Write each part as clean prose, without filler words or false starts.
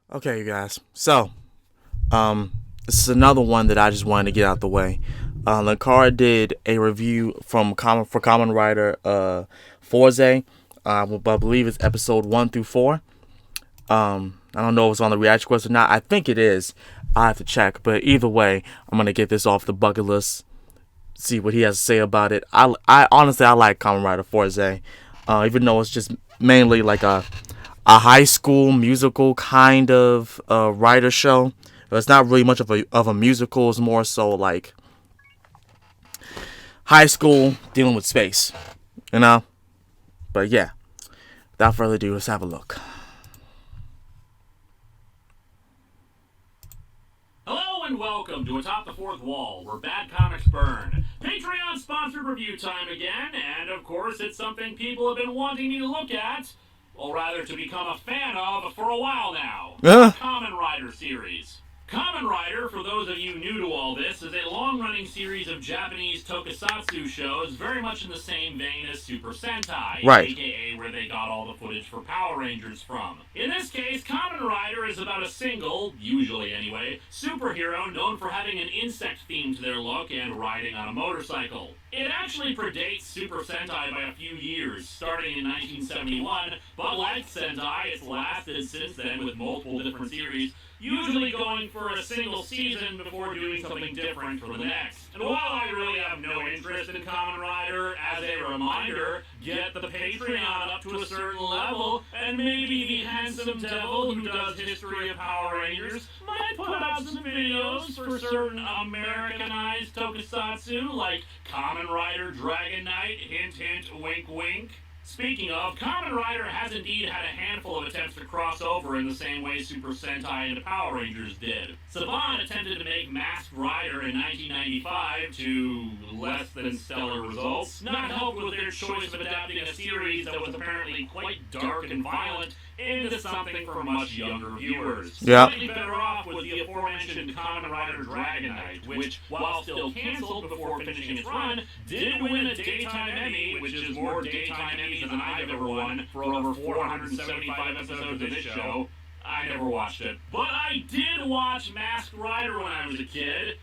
Okay, you guys. So, this is another one that I just wanted to get out the way. Linkara did a review from Common Writer Fourze. I believe it's episode 1 through 4. I don't know if it's on the reaction quest or not. I think it is. I have to check. But either way, I'm gonna get this off the bucket list. See what he has to say about it. I honestly I like Common Writer Fourze, even though it's just mainly like a high school musical kind of writer show. It's not really much of a musical. It's more so like high school dealing with space, you know. But yeah, without further ado, let's have a look. Hello and welcome to Atop the Fourth Wall, where bad comics burn. Patreon sponsored review time again, and of course it's something people have been wanting me to look at, or rather to become a fan of for a while now. The Kamen Rider series. Kamen Rider, for those of you new to all this, is a long-running series of Japanese tokusatsu shows very much in the same vein as Super Sentai, Right. aka where they got all the footage for Power Rangers from. In this case, Kamen Rider is about a single, usually anyway, superhero known for having an insect theme to their look and riding on a motorcycle. It actually predates Super Sentai by a few years, starting in 1971, but like Sentai, it's lasted since then with multiple different series, usually going for a single season before doing something different for the next. And while I really have no interest in Kamen Rider, as a reminder, get the Patreon up to a certain level, and maybe the handsome devil who does History of Power Rangers might put out some videos for certain Americanized tokusatsu, like Kamen Rider Dragon Knight, hint hint, wink wink. Speaking of, Kamen Rider has indeed had a handful of attempts to cross over in the same way Super Sentai and the Power Rangers did. Saban attempted to make Masked Rider in 1995 to less than stellar results, not helped with their choice of adapting a series that was apparently quite dark and violent into something for much younger viewers. Yeah. Slightly better off was the aforementioned Kamen Rider Dragon Knight, which, while still cancelled before finishing its run, did win a Daytime Emmy, which is more Daytime Emmys than I've ever won, for over 475 episodes of this show. I never watched it. But I did watch Masked Rider when I was a kid,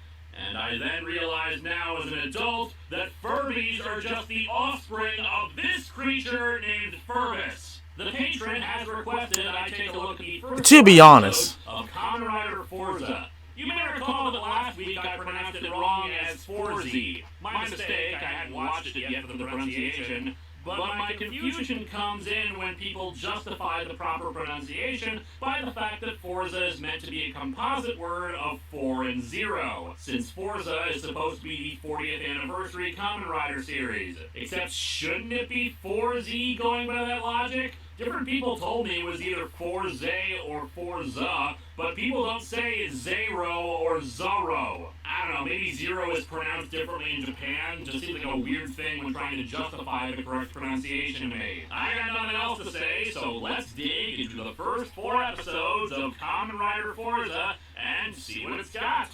and I then realized now as an adult that Furbies are just the offspring of this creature named Furbus. The patron has requested that I take a look at the first To be honest, of Kamen Rider Fourze. You may recall that last week I pronounced it wrong as Fourze. My mistake, I hadn't watched it yet for the pronunciation. But my confusion comes in when people justify the proper pronunciation by the fact that Fourze is meant to be a composite word of 4 and 0, since Fourze is supposed to be the 40th anniversary Kamen Rider series. Except shouldn't it be 4Z going by that logic? Different people told me it was either Fourze or Fourze, but people don't say Zero or Zorro. I don't know, maybe Zero is pronounced differently in Japan. Just seems like a weird thing when trying to justify the correct pronunciation to me. I got nothing else to say, so let's dig into the first 4 episodes of Kamen Rider Fourze and see what it's got.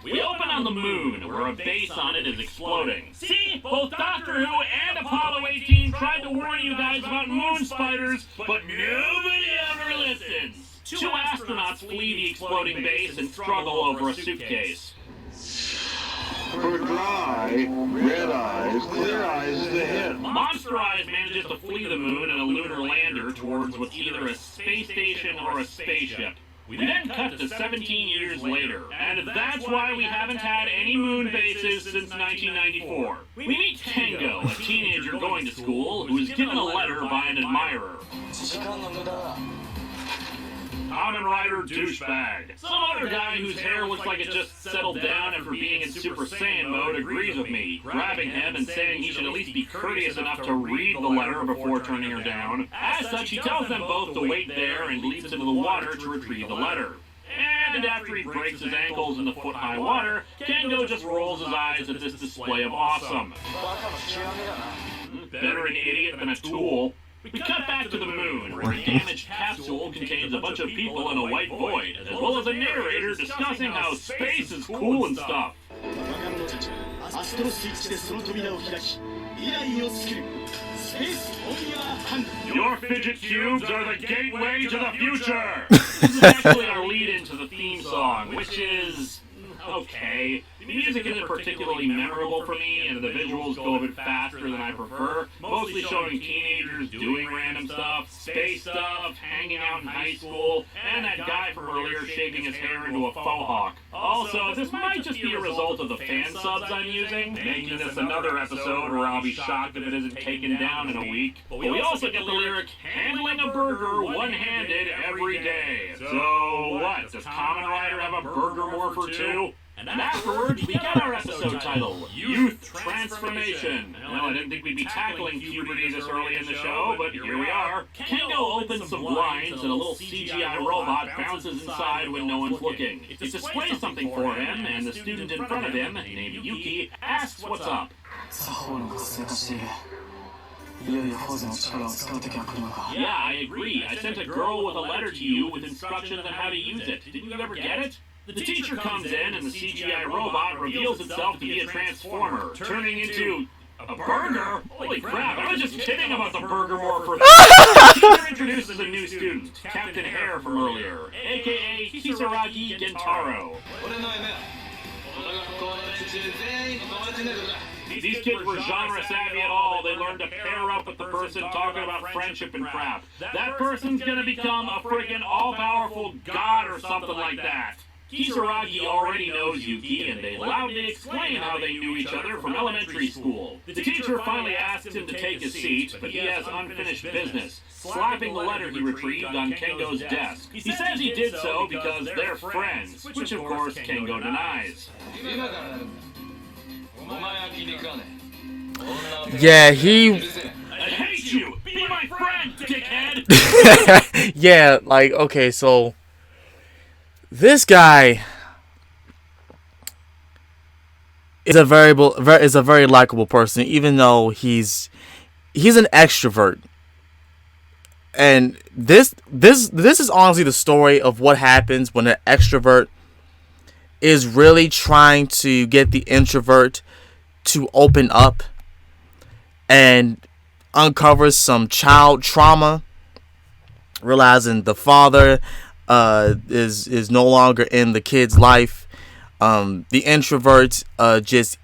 We open on the moon, where a base on it is exploding. See? Both Doctor Who and Apollo 18 tried to warn you guys about moon spiders, but nobody ever listens. 2 astronauts flee the exploding base and struggle over a suitcase. For Fly, red eyes, clear eyes is the hint. Monster Eyes manages to flee the moon in a lunar lander towards what's either a space station or a spaceship. We then cut to 17 years later, and that's why we haven't had any moon bases since 1994. We meet Kengo, a teenager going to school, who is given a letter by an admirer. Kamen Rider douchebag. Some other guy whose hair looks like it just settled down after being in Super Saiyan mode agrees with me, grabbing him and saying he should at least be courteous enough to read the letter before turning her down. As such, he tells them both to wait there and leaps into the water to retrieve the letter. And after he breaks his ankles in the foot-high water, Kengo just rolls his eyes at this display of awesome. Better an idiot than a tool. We cut back to the moon, where a damaged capsule contains a bunch of people in a white void, as well as a narrator discussing how space is cool and stuff. Your fidget cubes are the gateway to the future! This is actually our lead-in to the theme song, which is okay. The music isn't particularly memorable for me, and the visuals go a bit faster than I prefer, mostly showing teenagers doing random stuff, space stuff, hanging out in high school, and that guy from earlier shaking his hair into a faux hawk. Also, this might just be a result of the fan subs I'm using, making this another episode where I'll be shocked if it isn't taken down in a week. But we also get the lyric, handling a burger one-handed every day. So what, does Kamen Rider have a burger morpher too? And afterwards, we get our episode title, Youth Transformation. Well, I didn't think we'd be tackling puberty this early in the show, but here we are. Kengo opens some blinds and a little CGI robot bounces inside when no one's looking. It displays something for him, and the student in front of him, named Yuki, asks what's up. Yeah, I agree. I sent a girl with a letter to you with instructions on how to use it. Didn't you ever get it? The teacher comes in and the CGI robot reveals itself to be a transformer, turning into a burger? Holy crap, I was just kidding about the burger morpher. The teacher introduces a new student, Captain Hare from earlier, aka Kisaragi Gentaro. These kids were genre savvy at all. They learned to pair up with the person talking about friendship and crap. That person's gonna become a friggin' all-powerful god or something like that. Kisaragi already knows Yuki, and they loudly explain how they knew each other from elementary school. The teacher finally asks him to take his seat, but he has unfinished business, slapping the letter he retrieved on Kengo's desk. He says he did so because they're friends, which of course Kengo denies. Yeah, I hate you! Be my friend, dickhead! Yeah, like, okay, so this guy is a very likable person, even though he's an extrovert. And this is honestly the story of what happens when an extrovert is really trying to get the introvert to open up and uncovers some child trauma, realizing the father is no longer in the kid's life. The introvert just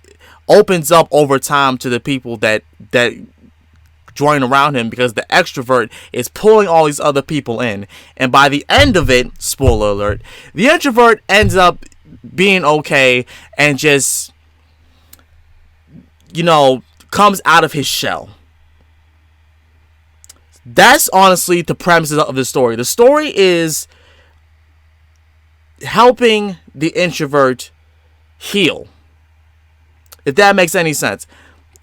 opens up over time to the people that join around him, because the extrovert is pulling all these other people in. And by the end of it, spoiler alert, the introvert ends up being okay and just, comes out of his shell. That's honestly the premises of the story. The story is helping the introvert heal, if that makes any sense.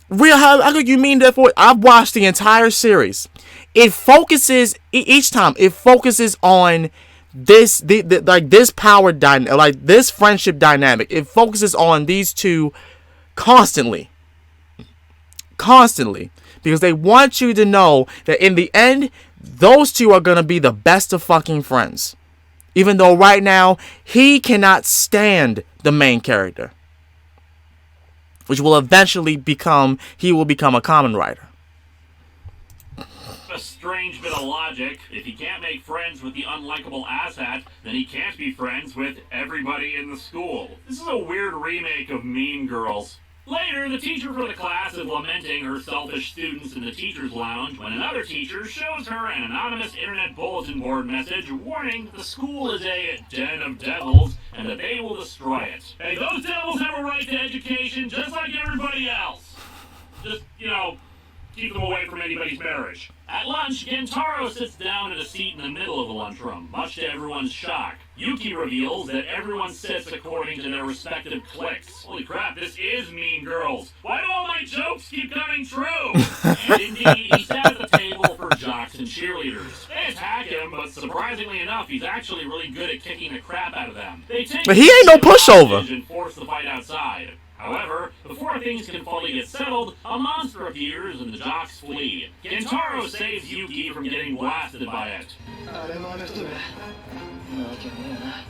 Real, how could you mean that for? I've watched the entire series. It focuses each time. It focuses on this, this power dynamic, like this friendship dynamic. It focuses on these two constantly, because they want you to know that in the end, those two are gonna be the best of fucking friends. Even though right now he cannot stand the main character, which will eventually become a Kamen Rider. A strange bit of logic. If he can't make friends with the unlikable asshat, then he can't be friends with everybody in the school. This is a weird remake of Mean Girls. Later, the teacher for the class is lamenting her selfish students in the teacher's lounge when another teacher shows her an anonymous internet bulletin board message warning that the school is a den of devils and that they will destroy it. Hey, those devils have a right to education just like everybody else. Just, keep them away from anybody's marriage. At lunch, Gentaro sits down at a seat in the middle of the lunchroom, much to everyone's shock. Yuki reveals that everyone sits according to their respective cliques. Holy crap, this is Mean Girls. Why do all my jokes keep coming true? And indeed, he sat at the table for jocks and cheerleaders. They attack him, but surprisingly enough, he's actually really good at kicking the crap out of them. But he ain't no pushover. And force the fight outside. However, before things can fully get settled, a monster appears and the jocks flee. Gentaro saves Yuki from getting blasted by it.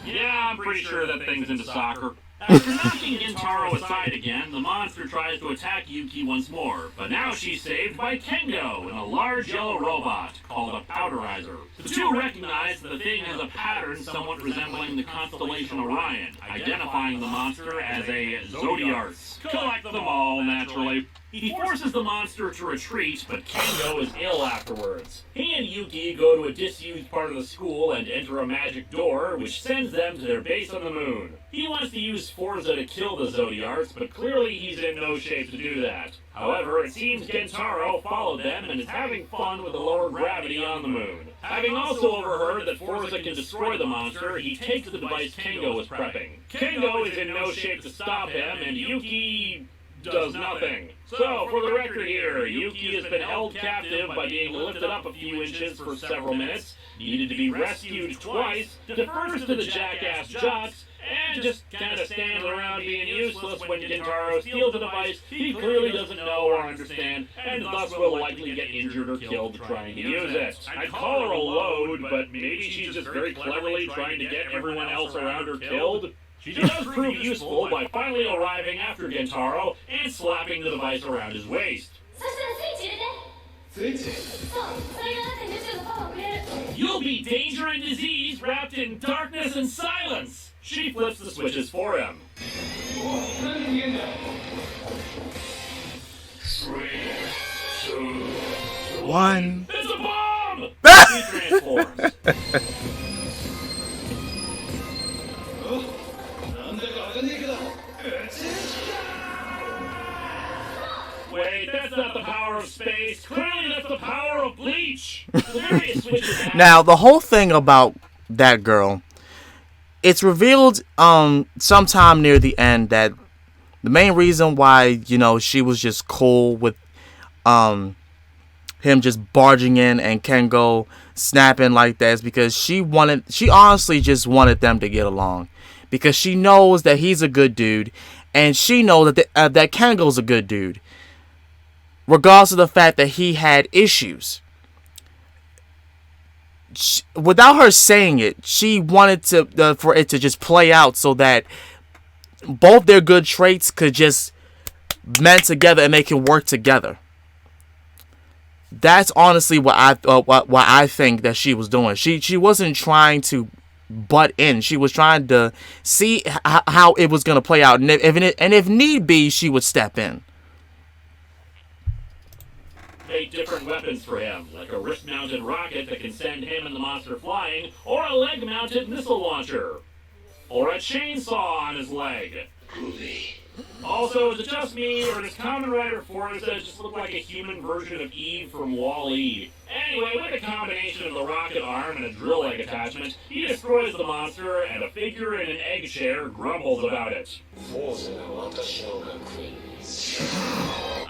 Yeah, I'm pretty sure that thing's into soccer. After knocking Gentaro aside again, the monster tries to attack Yuki once more, but now she's saved by Kengo and a large yellow robot called a Powderizer. The two recognize that the thing has a pattern somewhat resembling the constellation Orion, identifying the monster as a Zodiarts. Collect them all, naturally. He forces the monster to retreat, but Kengo is ill afterwards. He and Yuki go to a disused part of the school and enter a magic door, which sends them to their base on the moon. He wants to use Fourze to kill the Zodiarts, but clearly he's in no shape to do that. However, it seems Gentaro followed them and is having fun with the lower gravity on the moon. Having also overheard that Fourze can destroy the monster, he takes the device Kengo was prepping. Kengo is in no shape to stop him, and Yuki does nothing. So, for the record here, Yuki has been held captive by being lifted up a few inches for several minutes, needed to be rescued twice, defers to the jackass jocks, and just kind of stands around being useless when Gentaro steals a device he clearly doesn't know or understand, and thus will likely get injured or killed trying to use it. I'd call her a load, but maybe she's just very cleverly trying to get everyone else around her killed. She does prove useful by finally arriving after Gentaro and slapping the device around his waist. You'll be danger and disease wrapped in darkness and silence. She flips the switches for him. 3, 2, 1. It's a bomb! He transforms. Wait, that's not the power of space. Clearly that's the power of bleach. Now, the whole thing about that girl, it's revealed sometime near the end that the main reason why, she was just cool with him just barging in and Kengo snapping like that is because she honestly just wanted them to get along. Because she knows that he's a good dude, and she knows that Kengo's a good dude. Regardless of the fact that he had issues. Without her saying it, she wanted for it to just play out so that both their good traits could just mend together and they can work together. That's honestly what I think that she was doing. She wasn't trying to butt in. She was trying to see how it was going to play out, and if need be, she would step in. 8 different weapons for him, like a wrist-mounted rocket that can send him and the monster flying, or a leg-mounted missile launcher, or a chainsaw on his leg. Also, is it just me, or does Kamen Rider Fourze just look like a human version of Eve from Wall-E? Anyway, with a combination of the rocket arm and a drill leg attachment, he destroys the monster, and a figure in an egg chair grumbles about it.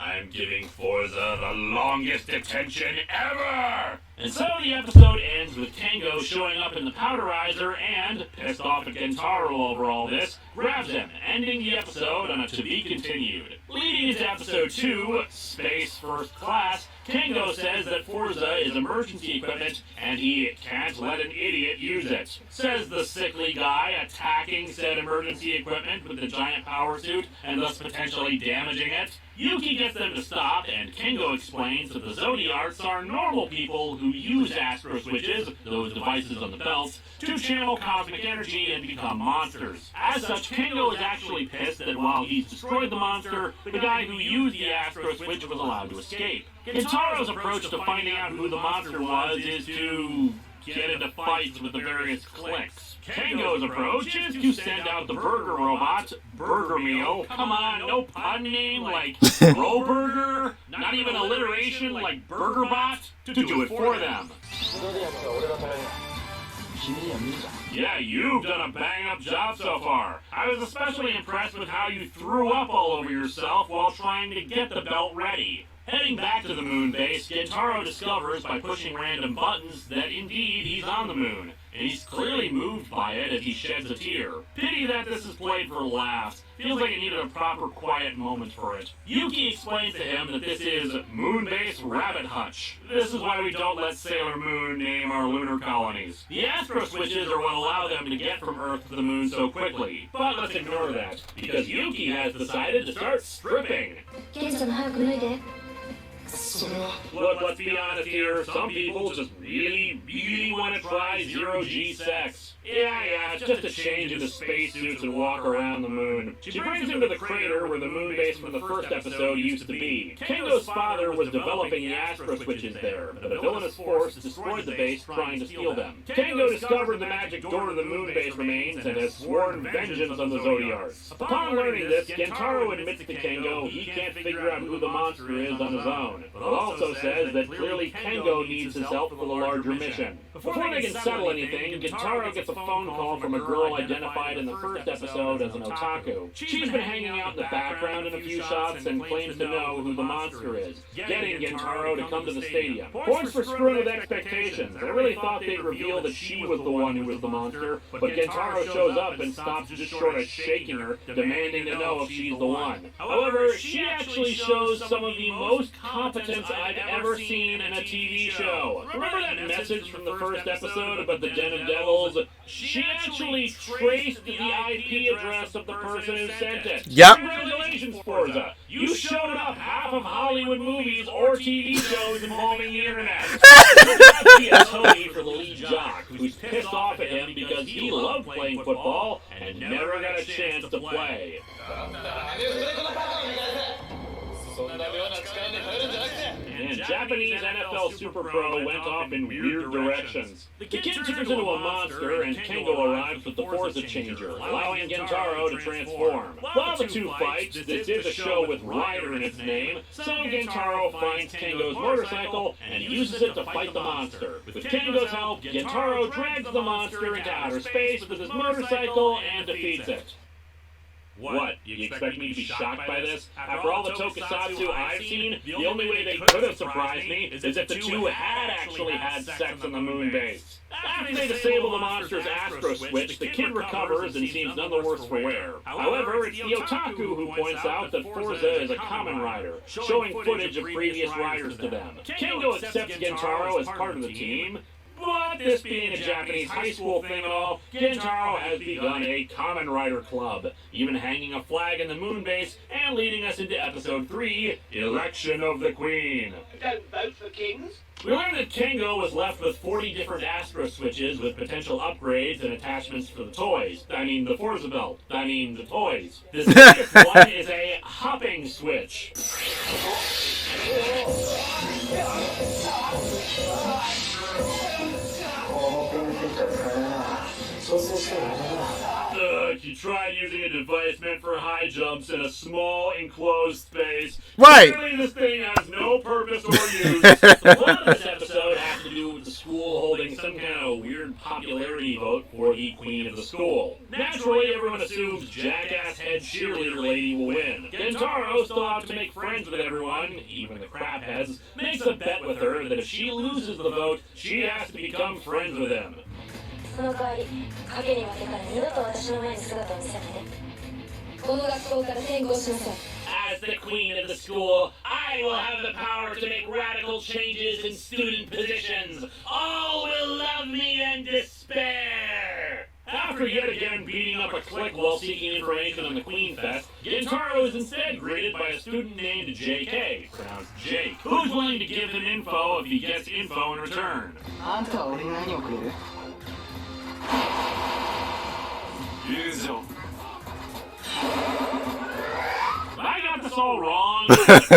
I'm giving Fourze the longest detention ever! And so the episode ends with Kengo showing up in the Powderizer and, pissed off at Gentaro over all this, grabs him, ending the episode on a to be continued. Leading into episode 2, Space First Class, Kengo says that Fourze is emergency equipment and he can't let an idiot use it. Says the sickly guy attacking said emergency equipment with the giant power suit and thus potentially damaging it. Yuki gets them to stop, and Kengo explains that the Zodiarts are normal people who who use astro switches, those devices on the belts, to channel cosmic energy and become monsters. As such, Kengo is actually pissed that while he's destroyed the monster, the guy who used the astro switch was allowed to escape. Gintaro's approach to finding out who the monster was is to get into fights with the various cliques. Kengo's approach is to send out the burger robot, Burger Meal. Come on, no pun name like Bro Burger, not even alliteration like Burger Bot, to do it for them. Yeah, you've done a bang-up job so far. I was especially impressed with how you threw up all over yourself while trying to get the belt ready. Heading back to the moon base, Gintaro discovers by pushing random buttons that indeed he's on the moon, and he's clearly moved by it as he sheds a tear. Pity that this is played for laughs. Feels like it needed a proper quiet moment for it. Yuki explains to him that this is Moon-Base Rabbit Hutch. This is why we don't let Sailor Moon name our lunar colonies. The astro switches are what allow them to get from Earth to the moon so quickly. But let's ignore that, because Yuki has decided to start stripping. Look, let's be honest here, some people just really want to try zero-G sex. Yeah, it's just a change into spacesuits and walk around the moon. She brings him to the crater where the moon base from the first episode used to be. Kengo's father was developing the astro switches there, but a villainous force destroyed the base trying to steal them. Kengo discovered the magic door to the moon base remains and has sworn vengeance on the Zodiarts. Upon learning this, Gintaro admits to Kengo he can't figure out who the monster is on his own, but also says that clearly Kengo needs his help for the larger mission. Before they can settle anything, Gintaro gets a phone call from a girl identified in the first episode as an otaku. She's been hanging out in the background in a few shots and claims to know who the monster is, getting Gintaro to come to the stadium. Points for screwing with expectations. I really thought they'd reveal that she was the one who was the monster, but Gintaro shows up and stops just short of shaking her, demanding to know if she's the one. However, she actually shows some of the most competence I've ever seen in a TV show. Remember that message from the first episode about the Den of Devils? She actually traced the IP address of the person who sent it. Yep. Congratulations, Fourze. You showed up half of Hollywood movies or TV shows involving the internet. There's got to be a Tony for the lead jock, who's pissed off at him because he loved playing football and never got a chance to play. And Japanese NFL Super Pro went off in weird directions. The kid turns into a monster, and Kengo arrives with the Fourze changer, allowing Gintaro to transform. While the two fight, this is a show with Rider in its name, so Gintaro finds Kengo's motorcycle and uses it to fight the monster. With Kengo's help, Gintaro drags the monster into outer space with his motorcycle and defeats it. What? You expect me to be shocked by this? After all the tokusatsu I've seen, the only way they could have surprised me is if the two had actually had sex on the moon base. After they disable the monster's astro switch, the kid recovers and seems none the worse for wear. However, it's the otaku who points out that Fourze is a Kamen rider, showing footage of previous riders to them. Kengo accepts Gintaro as part of the team, but this being a Japanese high school thing and all, Gintaro has begun a Kamen Rider Club, even hanging a flag in the moon base and leading us into episode 3, Election of the Queen. Don't vote for kings. We learned that Kengo was left with 40 different astro switches with potential upgrades and attachments for the toys. The Fourze belt. The toys. The second one is a hopping switch. You tried using a device meant for high jumps in a small, enclosed space. Right. Clearly this thing has no purpose or use. The plot of this episode has to do with the school holding some kind of weird popularity vote for the queen of the school. Naturally, everyone assumes jackass head cheerleader lady will win. Gintaro, still out to make friends with everyone, even the crapheads, makes a bet with her that if she loses the vote, she has to become friends with him. その代わり賭けに負けたら二度と私の前に姿を見せないでこの学校から転校しなさい As the queen of the school, I will have the power to make radical changes in student positions. All will love me and despair. After yet again being beating up a clique while seeking information on the Queen Fest, Gentaro is instead greeted by a student named JK, pronounced Jake, who's willing to give him info if he gets info in return. あんたは俺に何をくれる？友情。 I got this all wrong.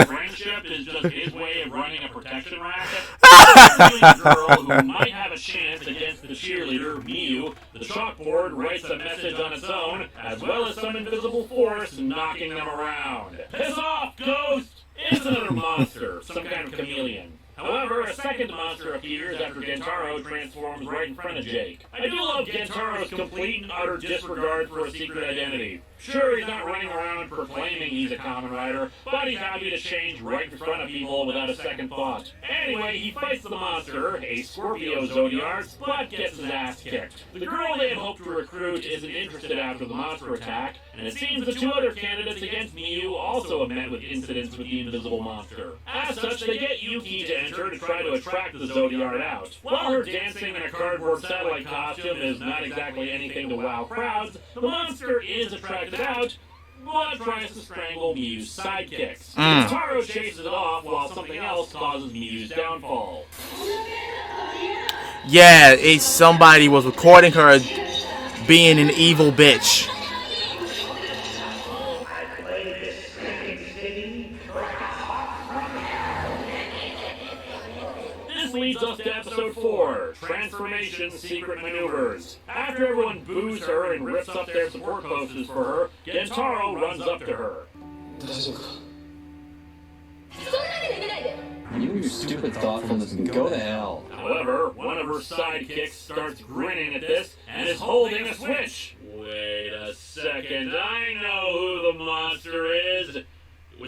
Friendship is just his way of running a protection racket. A girl who might have a chance against the cheerleader, Miyu. The chalkboard writes a message on its own, as well as some invisible force knocking them around. Piss off, Ghost! It's another monster, some kind of chameleon. However, a second monster appears after Gentaro transforms right in front of Jake. I do love Gentaro's complete and utter disregard for a secret identity. Sure, he's not running around proclaiming he's a Kamen Rider, but he's happy to change right in front of people without a second thought. Anyway, he fights the monster, a Scorpio Zodiarch, but gets his ass kicked. The girl they had hoped to recruit isn't interested after the monster attack, and it seems the two other candidates against Miyu also have met with incidents with the invisible monster. As such, they get Yuki to enter to try to attract the Zodiarch out. While her dancing in a cardboard satellite costume is not exactly anything to wow crowds, the monster is attracted out, but tries to strangle Miyu's sidekicks. Taro chases it off while something else causes Miyu's downfall. Yeah, somebody was recording her being an evil bitch. This leads us to episode 4, Transformation Secret Maneuvers. After everyone boos her and rips up their support posters for her, Gentaro runs up to her. 大丈夫か？ そんなにできないで You and your stupid thoughtfulness can go to hell. However, one of her sidekicks starts grinning at this and is holding a switch. Wait a second, I know who the monster is. It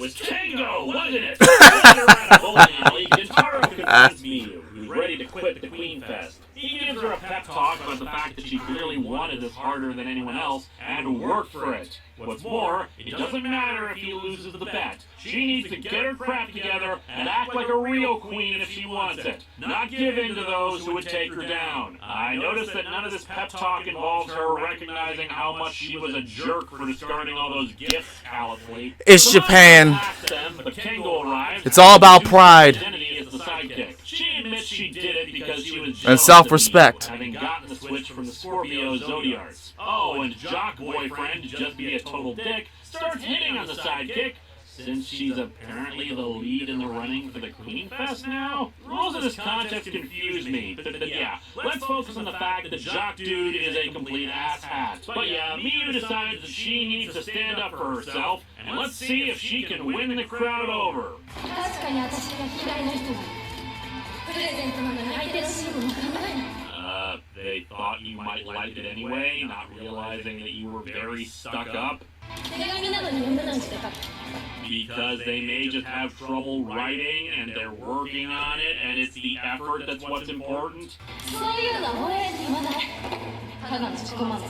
was Tango, wasn't it? Later at a bowling alley, Gentaro confronts Miyu, who's ready to quit the Queen Fest. He gives her a pep talk about the fact that she clearly wanted this harder than anyone else and worked for it. What's more, it doesn't matter if he loses the bet. She needs to get her crap together and act like a real queen if she wants it, not give in to those who would take her down. I noticed that none of this pep talk involves her recognizing how much she was a jerk for discarding all those gifts callously. It's Japan. It's all about pride. The sidekick. She admits she did it because she was And self-respect. having gotten the switch from the Scorpio Zodiarch. Oh, and Jock Boyfriend, to just be a total dick, starts hitting on the sidekick, since she's apparently the lead in the running for the Queen Fest now? Rules of this contest confuse me, but yeah, let's focus on the fact that Jock Dude is a complete asshat. But yeah, Miyu decides that she needs to stand up for herself, and let's see if she can win the crowd over. 確かに私が嫌いな人がプレゼントなのに相手のシーンも考えない They thought you might like it anyway, not realizing that you were very stuck up. 手紙なのに読めないんじゃなかった Because they may just have trouble writing and they're working on it, and it's the effort that's what's important. そういうのは俺に言わないただの自己満足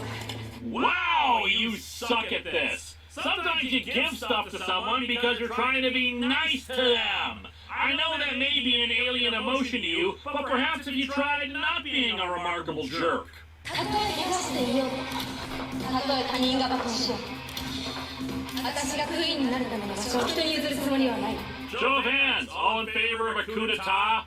Wow, you suck at this! Sometimes you give stuff to someone because you're trying to be nice to them! I know that may be an alien emotion to you, but perhaps if you tried not being a remarkable jerk. たとえ怪我していようとたとえ他人がバカしようと私がクイーンになるための場所を人に譲るつもりはない Show of hands, all in favor of a coup d'etat?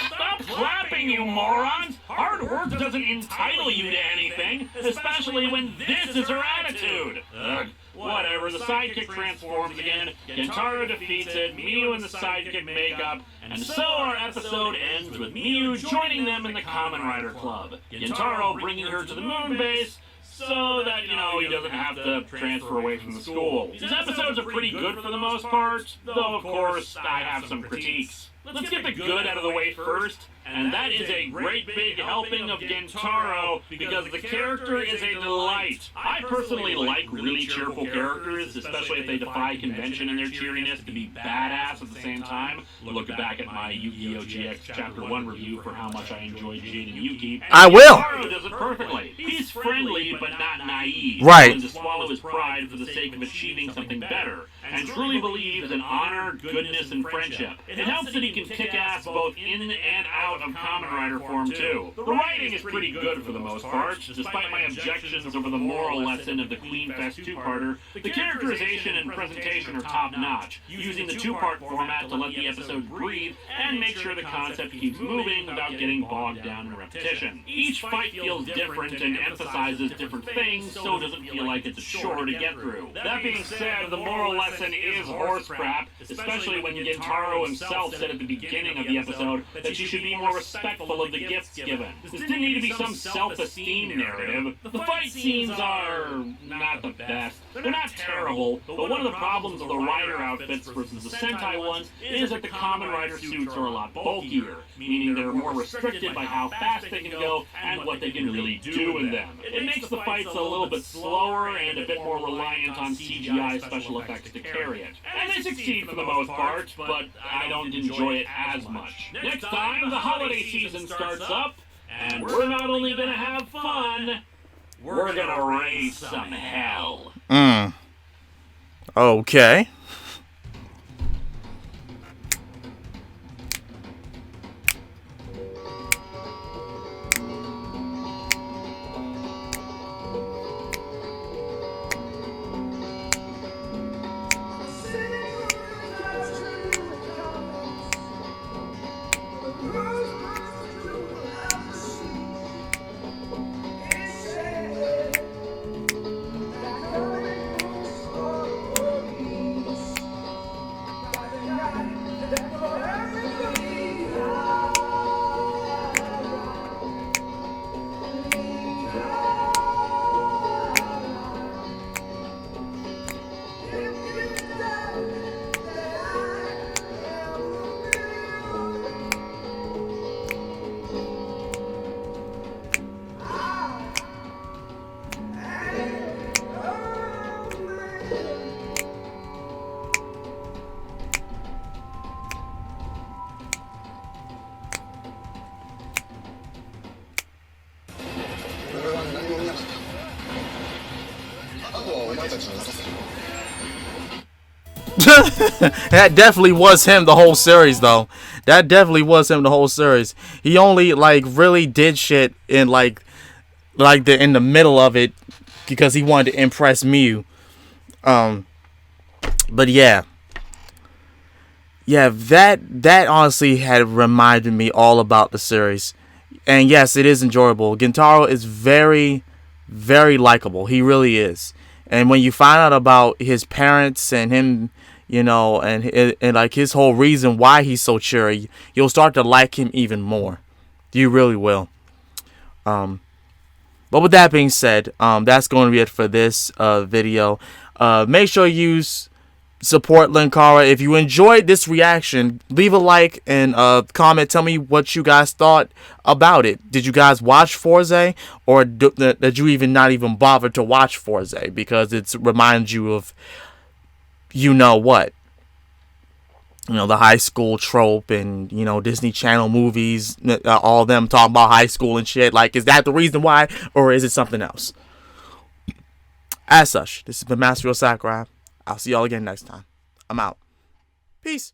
Stop clapping, you morons! Hard work doesn't entitle you to anything, especially when this is her attitude! Ugh. Whatever, the sidekick transforms again, Gentaro defeats it, Miyu and the sidekick make up, and so our episode ends with Miyu joining them in the Kamen Rider Club. Gentaro bringing her to the moon base, so that, he doesn't have to transfer away from the school. These episodes are pretty good for the most part, though of course I have some critiques. Let's get the good out of the way first, and that is a great big helping of Gentaro, because the character is a delight. I personally like really cheerful characters, especially if they defy convention in their cheeriness to be badass at the same time. Look back at my Yu-Gi-Oh! GX Chapter 1 review for how much I enjoyed Jade and Yuki. And I will! Gentaro does it perfectly. He's friendly, but not naive. Right. Willing to swallow his pride for the sake of achieving something better, and truly believes in honor, goodness, and friendship. It helps that he can kick ass both in and out of Kamen Rider form too. The writing is pretty good for the most part, despite my objections over the moral lesson of the Queen Fest two-parter. The characterization and presentation are top-notch, using the two-part format to let the episode breathe and make sure the concept keeps moving without getting bogged down in repetition. Each fight feels different and emphasizes different things, so it doesn't feel like it's a chore to get through. That being said, the moral lesson is horse crap, especially when Gintaro himself said at the beginning of the episode that you should be more respectful of the gifts given. This didn't need to be some self-esteem narrative. The fight scenes are not the best. They're not terrible, but one of the problems of the Rider outfits versus the Sentai ones is that the Kamen Rider suits are a lot bulkier, meaning they're more restricted by how fast they can go and what they can really do in them. It makes the fights a little bit slower and a bit more reliant on CGI special effects to carry it. And they succeed for the most part, but I don't enjoy it as much. Next time, the holiday season starts up, and we're not only gonna have fun, we're gonna raise some hell. Okay. That definitely was him the whole series, though. That definitely was him the whole series. He only like really did shit in in the middle of it because he wanted to impress Mew. But yeah, that honestly had reminded me all about the series. And yes, it is enjoyable. Gintaro is very, very likable. He really is. And when you find out about his parents and him, and like his whole reason why he's so cheery, you'll start to like him even more. You really will. But with that being said, that's going to be it for this video. Make sure you support Linkara. If you enjoyed this reaction, leave a like and comment. Tell me what you guys thought about it. Did you guys watch Fourze, or did you not even bother to watch Fourze because it reminds you of what? The high school trope and, Disney Channel movies, all of them talking about high school and shit. Like, is that the reason why, or is it something else? As such, this has been Master Sakurai. I'll see y'all again next time. I'm out. Peace.